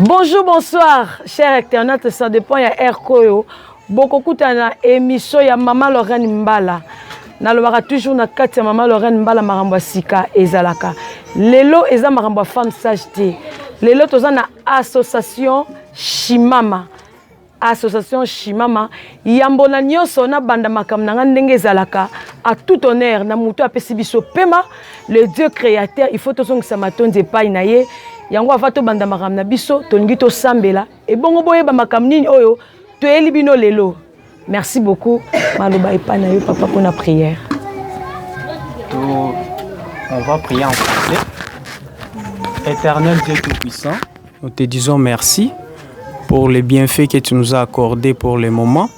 Bonjour, bonsoir, chers internautes, ça dépend ya Aircoyo. Beaucoup na émission ya Maman Lorraine Mbala. Nalobaka toujours na kati ya Maman Lorraine Mbala marambo sika ezalaka. Lelo eza marambo femme sage te. Lelo toza na association Shimama. Association Shimama yambona nyonso na banda makam na ndenge ezalaka à tout honneur na mutu apesi biso pema le Dieu créateur. Il faut tozongisa matondi epai na ye. Yango avato banda makam na biso tolingi to sambela et bongo boyeba makam nini oyo to elibino lelo. Merci beaucoup maloba epai na yo papa pour la prière. On va prier en français. Éternel Dieu tout-puissant, nous te disons merci pour les bienfaits que tu nous as accordés pour le moment.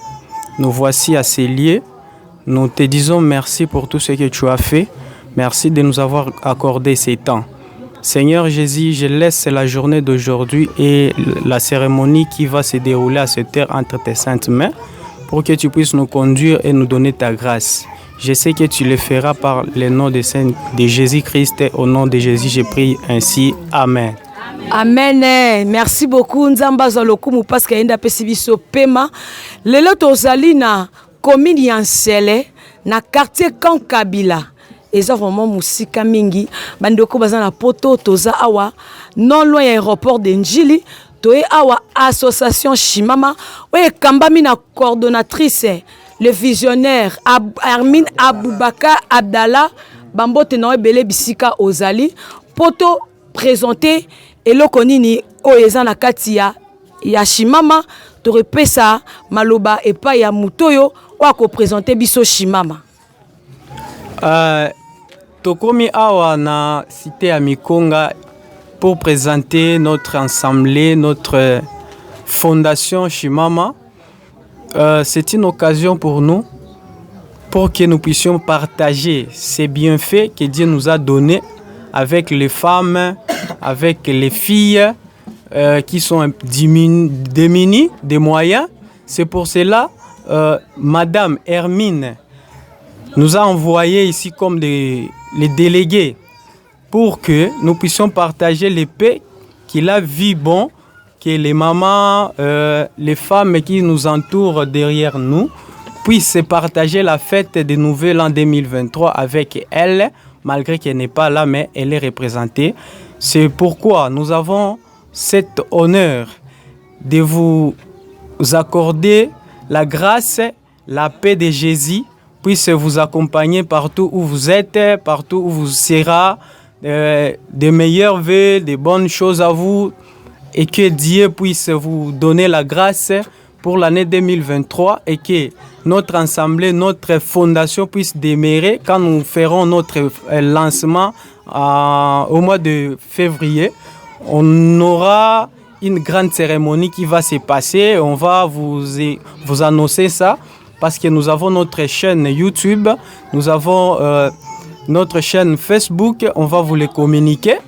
Nous voici à ces lieux. Nous te disons merci pour tout ce que tu as fait. Merci de nous avoir accordé ces temps. Seigneur Jésus, je laisse la journée d'aujourd'hui et la cérémonie qui va se dérouler à cette heure entre tes saintes mains pour que tu puisses nous conduire et nous donner ta grâce. Je sais que tu le feras par le nom de Jésus-Christ. Au nom de Jésus, je prie ainsi. Amen. Amen. Merci beaucoup Nzamba Zalokumu parce qu'il y a un pema. Lelo tozali na commune Yansele na quartier Kankabila. Eza vraiment musika mingi bandeko baza na poto toza awa non loin aéroport de Njili toye awa association Shimama oye kambami na coordonnatrice le visionnaire Armin Aboubaka Abdallah bambote na ebele bisika ozali poto présenter eloko nini oyeza na kati ya Shimama to repesa maloba epa ya mutoyo wa ko présenter biso Shimama. Tokomi awa na cité à Mikonga pour présenter notre assemblée, notre fondation Shimama. C'est une occasion pour nous, pour que nous puissions partager ces bienfaits que Dieu nous a donnés avec les femmes, avec les filles qui sont démunies des moyens. C'est pour cela, Madame Hermine nous a envoyés ici comme les délégués pour que nous puissions partager les paix qu'il a vu bon, que les mamans, les femmes qui nous entourent derrière nous puissent partager la fête de Nouvel An 2023 avec elle, malgré qu'elle n'est pas là, mais elle est représentée. C'est pourquoi nous avons cet honneur de vous accorder la grâce, la paix de Jésus, puisse vous accompagner partout où vous êtes, partout où vous serez, des meilleurs vœux, des bonnes choses à vous, et que Dieu puisse vous donner la grâce pour l'année 2023 et que notre assemblée, notre fondation puisse demeurer quand nous ferons notre lancement au mois de février. On aura une grande cérémonie qui va se passer, on va vous annoncer ça. Parce que nous avons notre chaîne YouTube, nous avons notre chaîne Facebook, on va vous les communiquer.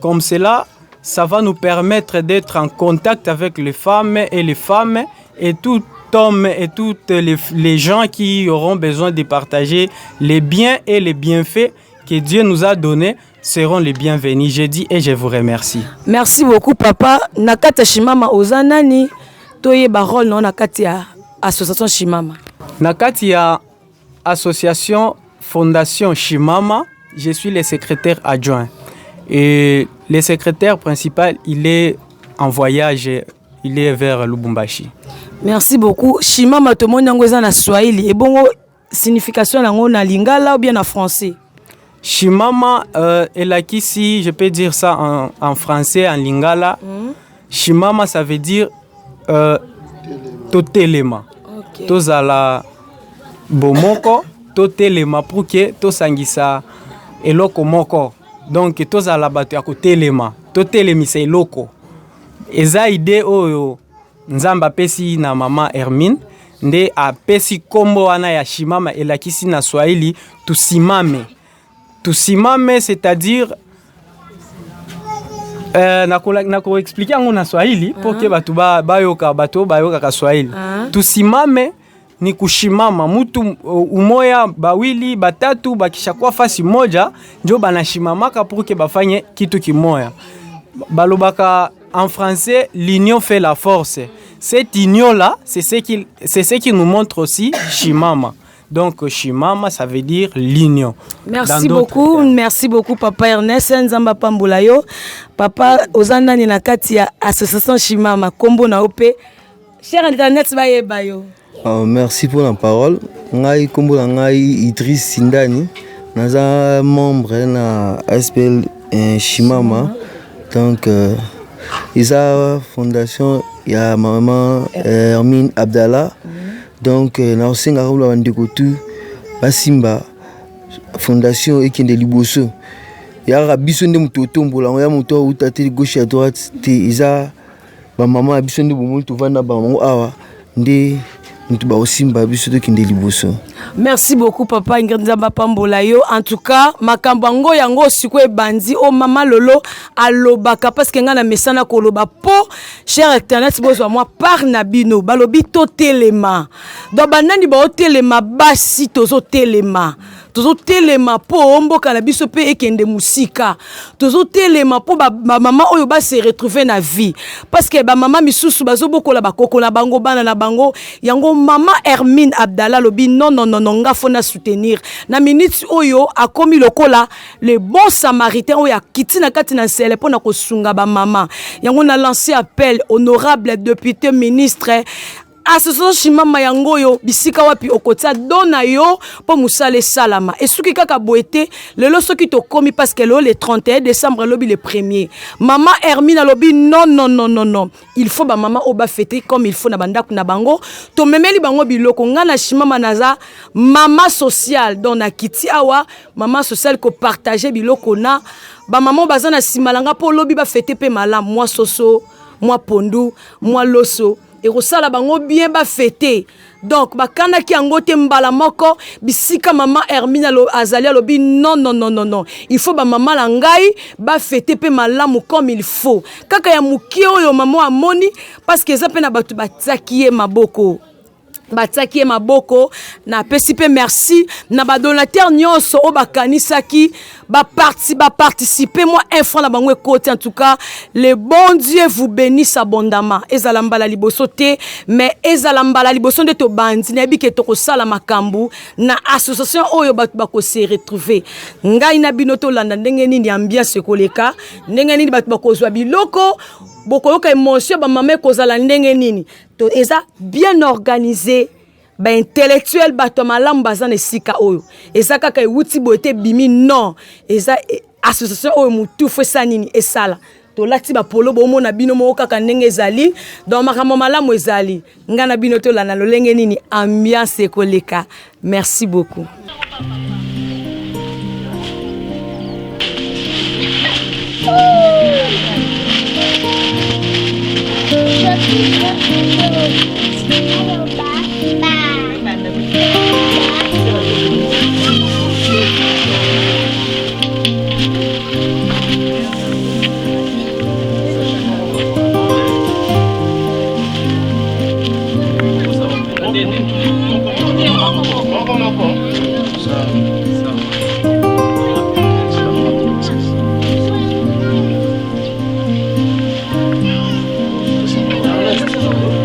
Comme cela, ça va nous permettre d'être en contact avec les femmes et tout homme et toutes les gens qui auront besoin de partager les biens et les bienfaits que Dieu nous a donnés seront les bienvenus. Je dis et je vous remercie. Merci beaucoup papa. Nakata Shimama ozanani toye barol non nakati association Shimama. Nakati ya association Fondation Shimama, je suis le secrétaire adjoint. Et le secrétaire principal, il est en voyage, il est vers Lubumbashi. Merci beaucoup. Shimama to monde ngoza na Swahili et bongo signification nango na lingala ou bien en français. Shimama est là ici, je peux dire ça en français, en lingala. Shimama ça veut dire totelema. Tozala bomoko totelema pour que tosangisa eloko moko. Donc tozala bato ya kotelema totelemisa eloko. Eza ide oyo Nzamba pesi na mama Hermine nde apesi kombo wana ya Shimama elakisi na Swahili tusimame. Tusimame c'est-à-dire nako expliquer yango na Swahili pour que bato bayoka ka Swahili. Tusimame ni kushimama mutu umoya bawili batatu bakishakuwa fasi moja njo banashimamaka pour que bafanye kitu kimoya. Balobaka en français, l'union fait la force. Cette union-là, c'est ce qui nous montre aussi Shimama. Donc, Shimama, ça veut dire l'union. Merci beaucoup, Papa Ernest Nzamba Pambulayo. Papa, Ozana Ninakati, Association Shimama, Kombo Naope. Cher Internet, Bayo. Merci pour la parole. Ngai Kombo Ngai Idriss Sindani, naza membre na SPL Shimama. Donc, isa fondation ya maman Hermine Abdallah. Donc, na osenga rola bandeko tu basimba fondation ekende liboso. Ya biso nde muto tombola ya muto utate gauche à droite te isa ba maman biso nde bomuntu vanda ba maman awa nde muto ba osimba biso to kende liboso. Merci beaucoup Papa Nzamba Pambolayo. En tout cas, makambango yango siko ebandi o mama lolo alobaka parce que ngana mesana koloba po cher internet bozwa moi par nabino balobi to telema. Donc banani ba telema basi tozo telema. Tozo telema po omboka na biso pe ekende musika. Tozo telema po ba mama oyo ba se retrouver na vie parce que ba mama misusu bazo bokola bakoko na bango bana na bango yango mama Hermine Abdallah lobi non nga fona soutenir na minute oyo akomi lokola le bon samaritain oyo akiti na kati na sele pona ko sunga ba mama yango na lancé appel honorable député ministre Association Shimama yango yo bisika wapi okota dona yo po musale salama et suki kaka boete lelo soki to komi parce que le 31 décembre lobi le 1er maman Hermine lobi non il faut ba maman oba fêter comme il faut na bandaku na bango to memeli bango biloko ngana Shimama naza maman sociale donc na kiti awa maman sociale ko partager biloko na ba maman bazana simalanga po lobi ba fêter pe mala moi soso moi pondu moi loso et rosala bango bien ba fêter donc bakana ki angote mbala moko bisika maman Hermine Azalia lobi non il faut ba maman la ngai ba fêter pe malamu comme il faut kaka ya muki oyo maman amoni parce que ça pe na batu bataki maboko bataki maboko na pesipe merci na ba donateur nyonso o bakanisaki ba participer moi un franc na bango côté en tout cas le bon Dieu vous bénisse abondamment ezalamba la libosote mais ezalamba la liboso de to bandi na bike to ko sala makambu na association oyo batu bako se retrouver ngai na binoto landa ndenge nini ambiance koleka ndenge nini batu bako zwa biloko boko yoka émotion ba mama kozala ndenge nini to eza bien organisé ba intellectuel bato malamu bazana esika oyo eza kaka ewuti bote bimi non eza association oyo mutu fo sanini esala to lati ba polo bomo na bino mo kaka ndenge ezali donc makambo malamu ezali ngana bino to lana lolenge nini ambiance ekoleka merci beaucoup.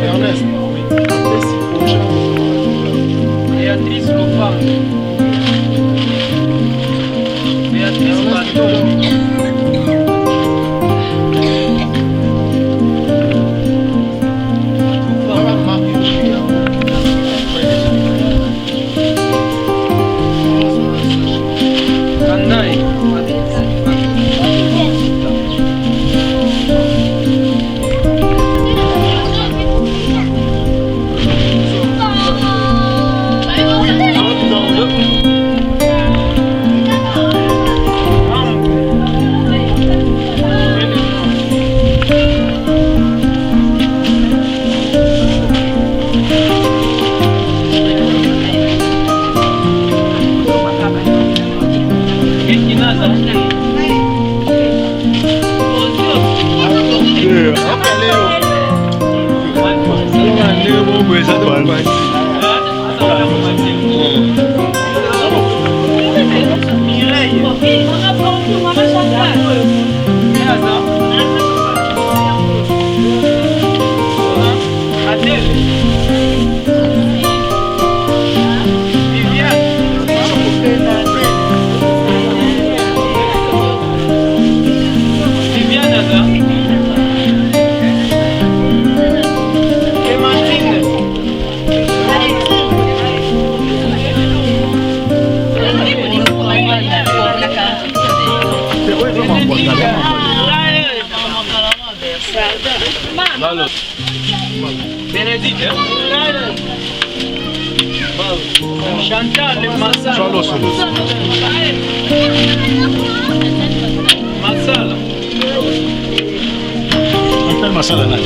Ernest. Bénédicte. Chantal Massala. Massala. Appelle Massala là.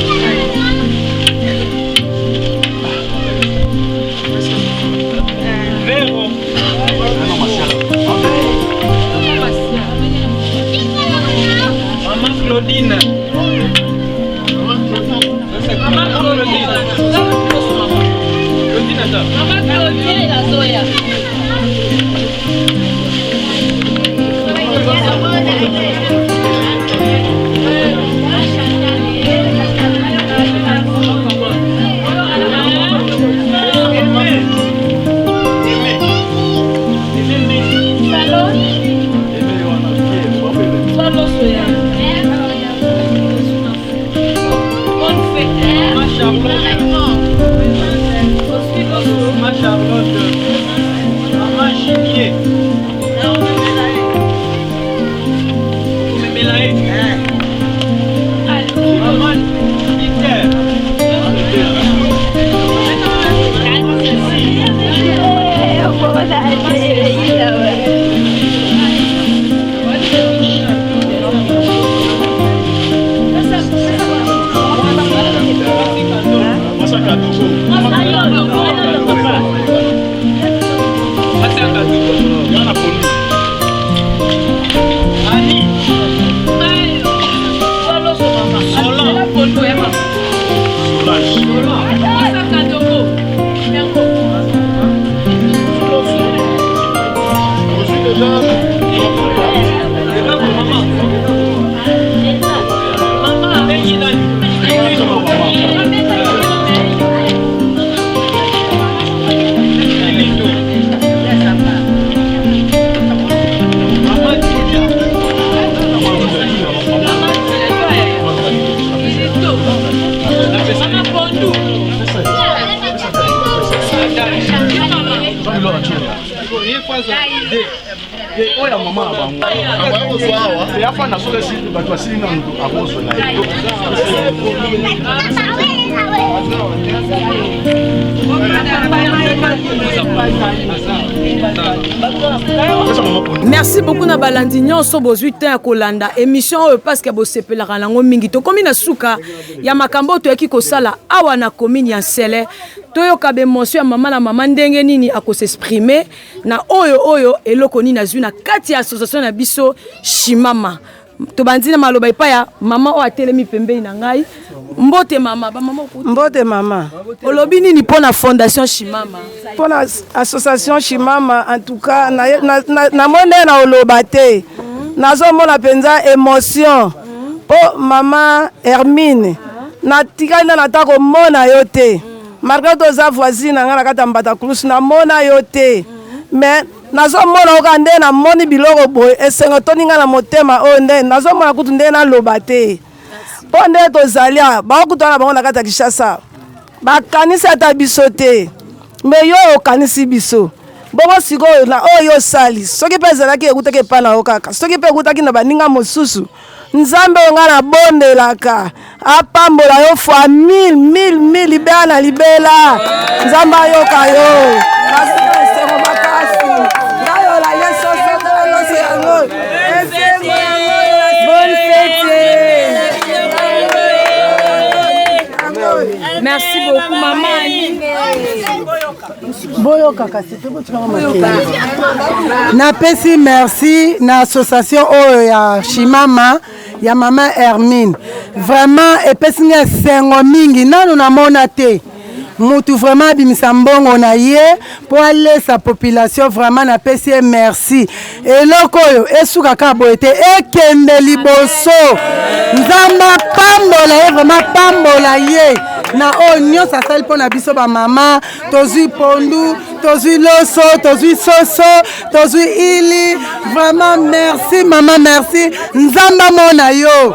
Véro. Maman Claudine. Maman Claudine. Maman Claudine et la Zoya. Merci beaucoup na balandi nyonso bozwi temps ya kolanda émission oyo parce que bosepelaka nango mingi tokomi na suka ya makambo toyaki kosala awa na commune ya Nsele toyoka bemotion ya mama na mama ndenge nini akosexprimer na oyo eloko nini azwi na kati ya association na biso Shimama tobandi na maloba epa ya mama oyo atelemi pembeni na ngai mbote mama ba mama mbote mama olobi nini pona fondation Shimama pona association Shimama en tout cas na monde na oloba te nazomona penza émotion po mama Hermine na tikali na natako mona yo te malgré toza voisine nga na kata mbata cruz na mona yo te mais nazomona oka nde na moni biloko boye esengo toninga na motema oyo nde nazomona kutu nde na loba te po nde tozali bakutana bango na kata Kinshasa bakanisi ata biso te me yo okanisi biso bongo sikoyo na oyo osali soki mpe ezalaki ekutaki epa na yo kaka soki mpe ekutaki na baninga mosusu nzambe oyo nga na bondelaka apambola yo fois 1000 libela na libela nzambe ayoka yo esengo makasi ngayo la yeso soso yango esengo bonne fête. Merci beaucoup maman Boyoka kasi napesi merci na association oyo ya Shimama ya mama Hermine vraiment epesi nga esengo mingi nanu namona te mutu vraiment abimisa mbongo na ye po alesa population vraiment napesi ye merci eloko oyo esukaka boye te ekende liboso nzambe pambola ye vraiment pambola ye na oyo nyonso asali mpo na biso bamama tozwi pondu tozwi loso tozwi soso tozwi ili vraiment merci mama merci nzambe mona yo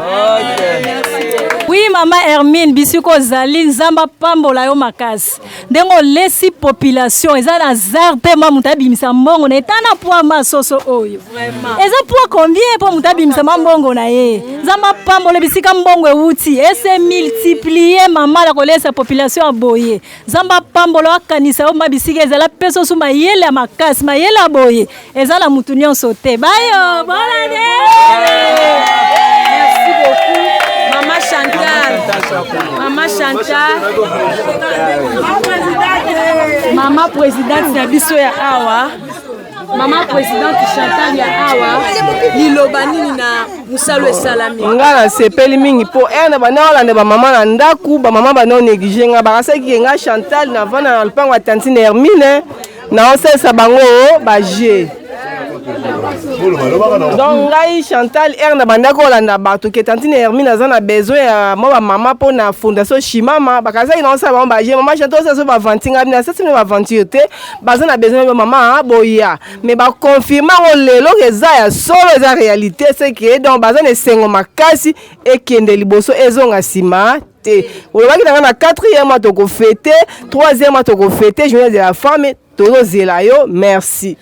oui mama Hermine bisiko zali nzamba pambola yo makasi ndengo lesi population eza na zarte ma mutabimisa mbongo na etana poa masoso oyo eza poa combien po mutabimisa mbongo na ye nzamba pambola bisika mbongo euti ese multiplier mama la kolesa population aboye nzamba pambola akanisa yo mabisika eza la peso suma yele makasi mayele aboye eza la mutu nyonso te bayo bolane. Merci beaucoup Maman Chantal. Maman Chantal. Maman présidente na biso ya awa. Maman présidente Chantal ya awa. Liloba nini na musalo esalami. Ngala sepeli mingi po erne bana olande ba mama na ndaku ba mama bana négligé nga bakasa ki nga Chantal na vana na lupango tantine Hermine na osesa bango ba G. Donc ngai Chantal erne banda ko landa bato ke tantine Hermine azana besoin ya mo ba mama po na fondation Shimama bakasa ki na osesa bango ba G mama Chantal osesa ba vantinga na sesa ba aventure te bazana besoin ba mama boya mais ba confirmer o lelo eza ya solo eza réalité c'est que donc bazana esengo makasi ekende liboso ezonga sima te olobaki na 4e mois toko fêter 3e mois toko fêter journée de la femme todo zelayo merci.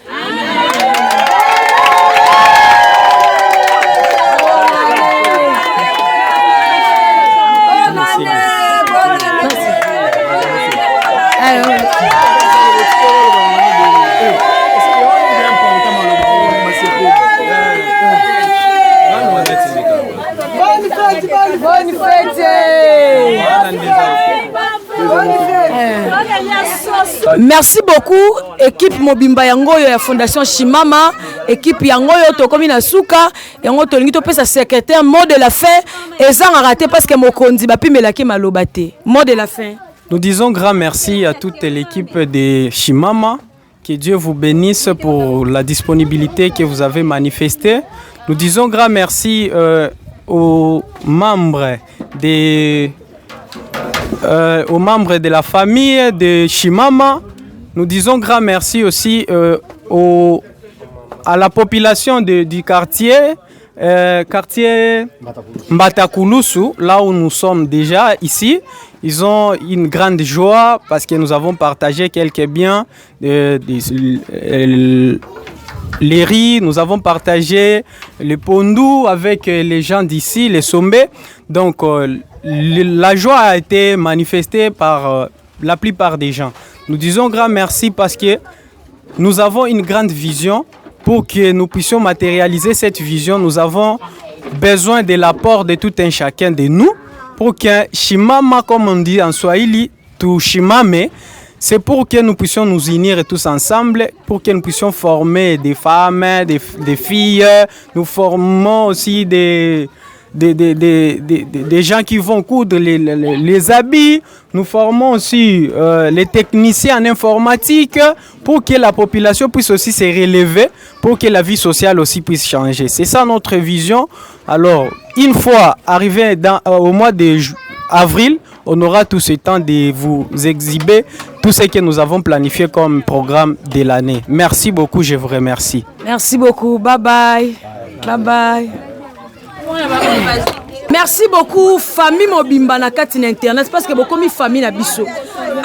Bonne fête. Merci beaucoup équipe Mobimba Yangoyo ya Fondation Shimama équipe Yangoyo tokomi na suka yango tolingi to pesa secrétaire mot de la fin ezanga raté parce que mokonzi bapimelaki maloba te mot de la fin. Nous disons grand merci à toute l'équipe de Shimama. Que Dieu vous bénisse pour la disponibilité que vous avez manifestée. Nous disons grand merci aux membres de la famille de Shimama. Nous disons grand merci aussi à la population du quartier Mbatakulusu, là où nous sommes déjà ici. Ils ont une grande joie parce que nous avons partagé quelques biens, les riz, nous avons partagé les pondous avec les gens d'ici, les sombés. Donc la joie a été manifestée par la plupart des gens. Nous disons grand merci parce que nous avons une grande vision. Pour que nous puissions matérialiser cette vision, nous avons besoin de l'apport de tout un chacun de nous. Pour que Shimama, comme on dit en Swahili, tout Shimame, c'est pour que nous puissions nous unir tous ensemble, pour que nous puissions former des femmes, des filles. Nous formons aussi des gens qui vont coudre les habits. Nous formons aussi les techniciens en informatique pour que la population puisse aussi se relever, pour que la vie sociale aussi puisse changer. C'est ça notre vision. Alors, une fois arrivé au mois d'avril, on aura tout ce temps de vous exhiber tout ce que nous avons planifié comme programme de l'année. Merci beaucoup, je vous remercie. Merci beaucoup, bye bye. Bye bye. Merci beaucoup famille Mobimba na kati na internet parce que beaucoup mi famille na biso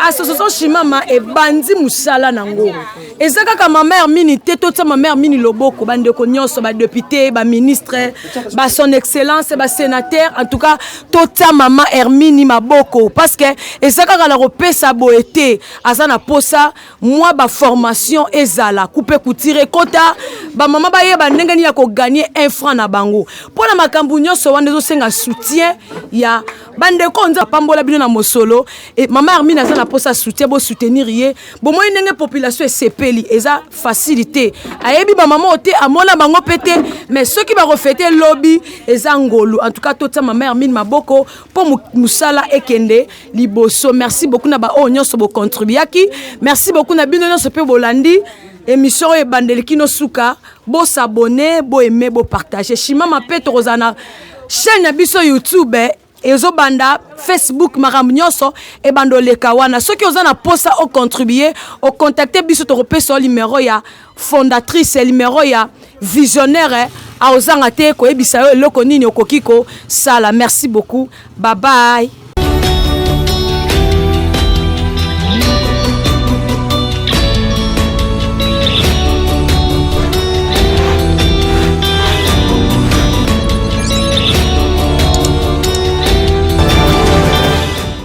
association Shimama e bandi musala nango ezaka ka ma mère mini teto tsa ma mère mini loboko bande ko nyonso ba député ba ministre ba son excellence ba sénateur en tout cas tota maman Hermine maboko parce que ezaka ka la repesa boete azana posa moi ba formation ezala couper couture kota ba maman ba ye ba ndenge ni ya ko gagner 1 franc na bango pona makambu nyonso wande zo senga soutien ya bande konza pambola bino na mosolo et maman Hermine azana posa soutien bo soutenir ye bo moy ndenge population sepeli eza facilité ayebi ba maman ote amona bango pété mais ceux qui va refêter lobby eza ngolu en tout cas tota maman Hermine maboko pour musala ekende liboso. Merci beaucoup na ba nyonso bo contribuaki. Merci beaucoup na bino nyonso pe bolandi émission e bandeli kino suka bo s'abonner bo aimer bo partager Shimama Petro Rosana chaîne na biso YouTube ezo banda Facebook makambo nyonso e bando leka wana soki ozana posa o contribuer o contacter biso to repesa numéro ya fondatrice numéro ya visionnaire aozanga te koyebisa yo eloko nini okoki kosala. Merci beaucoup, bye bye.